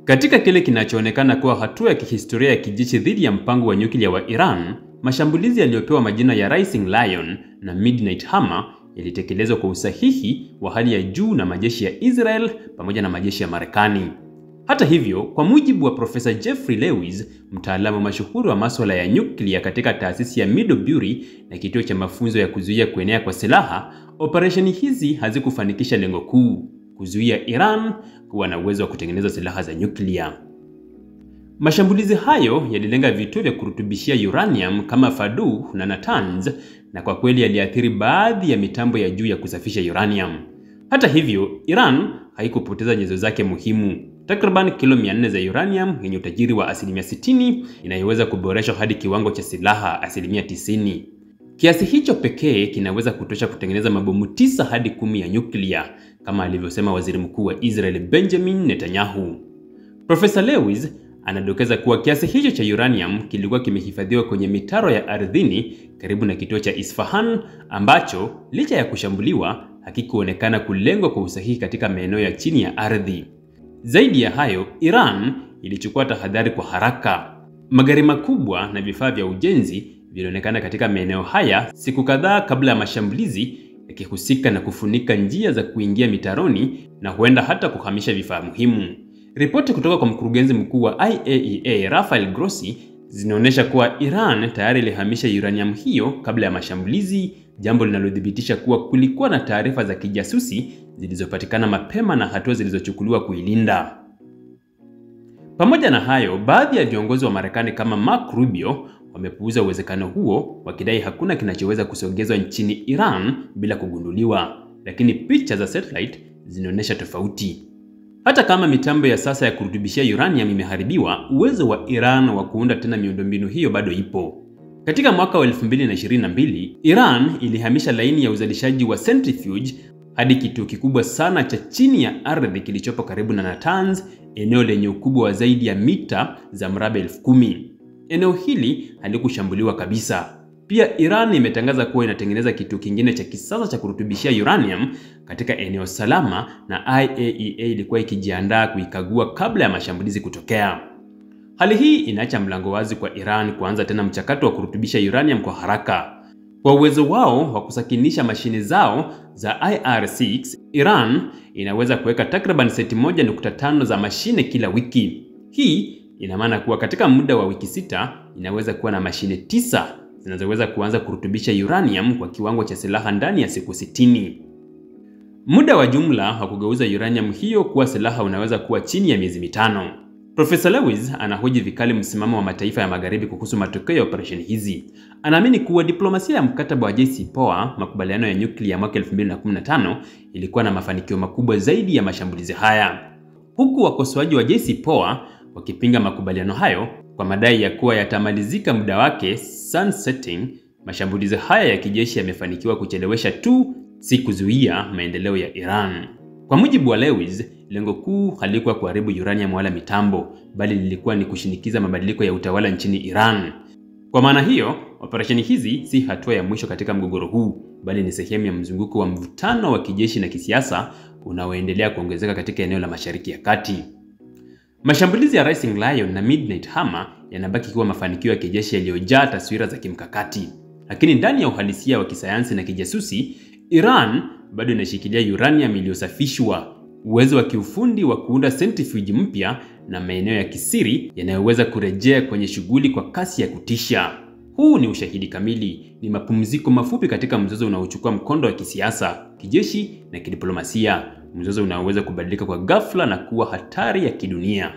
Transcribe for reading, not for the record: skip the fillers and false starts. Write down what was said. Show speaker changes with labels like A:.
A: Katika kile kinachoonekana kuwa hatua ya kihistoria ya kijeshi dhidi ya mpango wa nyuklia wa Iran, mashambulizi yaliyopewa majina ya Rising Lion na Midnight Hammer yalitekelezwa kwa usahihi wa hali ya juu na majeshi ya Israel pamoja na majeshi ya Marekani. Hata hivyo, kwa mujibu wa Profesa Jeffrey Lewis, mtaalamu mashuhuri wa masuala ya nyuklia katika taasisi ya Middlebury na kituo cha mafunzo ya kuzuia kuenea kwa silaha, operesheni hizi hazikufanikisha lengo kuu: kuzuia Iran kuwa na uwezo wa kutengeneza silaha za nyuklia. Mashambulizi hayo yalilenga vituo vya kurutubishia uranium kama Fordow na Natanz, na kwa kweli yaliathiri baadhi ya mitambo ya juu ya kusafisha uranium. Hata hivyo, Iran haikupoteza nyenzo zake muhimu. Takriban kilo 400 za uranium yenye utajiri wa 60% inayoweza kuboreshwa hadi kiwango cha silaha 90%. Kiasi hicho pekee kinaweza kutosha kutengeneza mabomu 9 hadi 10 ya nyuklia, kama alivyosema Waziri Mkuu wa Israel Benjamin Netanyahu. Profesa Lewis anadokeza kuwa kiasi hicho cha uranium kilikuwa kimehifadhiwa kwenye mitaro ya ardhini karibu na kituo cha Isfahan, ambacho licha ya kushambuliwa hakikuonekana kulengwa kwa usahihi katika maeneo ya chini ya ardhi. Zaidi ya hayo, Iran ilichukua tahadhari kwa haraka. Magari makubwa na vifaa vya ujenzi vilionekana katika maeneo haya siku kadhaa kabla ya mashambulizi, yakihusika na kufunika njia za kuingia mitaroni na huenda hata kuhamisha vifaa muhimu. Ripoti kutoka kwa mkurugenzi mkuu wa IAEA Rafael Grossi zinaonyesha kuwa Iran tayari ilihamisha uranium hiyo kabla ya mashambulizi, jambo linalothibitisha kuwa kulikuwa na taarifa za kijasusi zilizopatikana mapema na hatua zilizochukuliwa kuilinda. Pamoja na hayo, baadhi ya viongozi wa Marekani kama Marco Rubio wamepuuza uwezekano huo, wakidai hakuna kinachoweza kusogezwa nchini Iran bila kugunduliwa, lakini picha za satellite zinaonyesha tofauti. Hata kama mitambo ya sasa ya kurutubishia uranium imeharibiwa, uwezo wa Iran wa kuunda tena miundombinu hiyo bado ipo. Katika mwaka wa 2022, Iran ilihamisha laini ya uzalishaji wa centrifuge hadi kituo kikubwa sana cha chini ya ardhi kilichopo karibu na Natanz, eneo lenye ukubwa wa zaidi ya mita za mraba 10,000. Eneo hili halikushambuliwa kabisa. Pia Iran imetangaza kuwa inatengeneza kituo kingine cha kisasa cha kurutubishia uranium katika eneo salama, na IAEA ilikuwa ikijiandaa kuikagua kabla ya mashambulizi kutokea. Hali hii inaacha mlango wazi kwa Iran kuanza tena mchakato wa kurutubisha uranium kwa haraka. Kwa uwezo wao wa kusakinisha mashine zao za IR6, Iran inaweza kuweka takriban seti 1.5 za mashine kila wiki. Hii ina maana kuwa katika muda wa wiki 6 inaweza kuwa na mashine 9 zinazoweza kuanza kurutubisha uranium kwa kiwango cha silaha ndani ya siku 60. Muda wa jumla wa kugeuza uranium hiyo kuwa silaha unaweza kuwa chini ya miezi 5. Profesa Lewis anahoji vikali msimamo wa mataifa ya magharibi kuhusu matokeo ya operesheni hizi. Anaamini kuwa diplomasia ya mkataba wa JCPOA, makubaliano ya nyuklia mwaka 2015, ilikuwa na mafanikio makubwa zaidi ya mashambulizi haya. Huku wakosoaji wa JCPOA wakipinga makubaliano hayo kwa madai ya kuwa yatamalizika muda wake sunsetting, mashambulizi haya ya kijeshi yamefanikiwa kuchelewesha tu, si kuzuia maendeleo ya Iran. Kwa mujibu wa Lewis, lengo kuu halikuwa kuharibu uranium wala mitambo, bali lilikuwa ni kushinikiza mabadiliko ya utawala nchini Iran. Kwa maana hiyo, operesheni hizi si hatua ya mwisho katika mgogoro huu, bali ni sehemu ya mzunguko wa mvutano wa kijeshi na kisiasa unaoendelea kuongezeka katika eneo la Mashariki ya Kati. Mashambulizi ya Rising Lion na Midnight Hammer yanabaki kuwa mafanikio ya kijeshi yaliyojaa taswira za kimkakati. Lakini ndani ya uhalisia wa kisayansi na kijasusi, Iran bado inashikilia uranium iliyosafishwa, uwezo wa kiufundi wa kuunda centrifuge mpya na maeneo ya kisiri yanayoweza kurejea kwenye shughuli kwa kasi ya kutisha. Huu ni ushahidi kamili, ni mapumziko mafupi katika mzozo unaochukua mkondo wa kisiasa, kijeshi na kidiplomasia, mzozo unaoweza kubadilika kwa ghafla na kuwa hatari ya kidunia.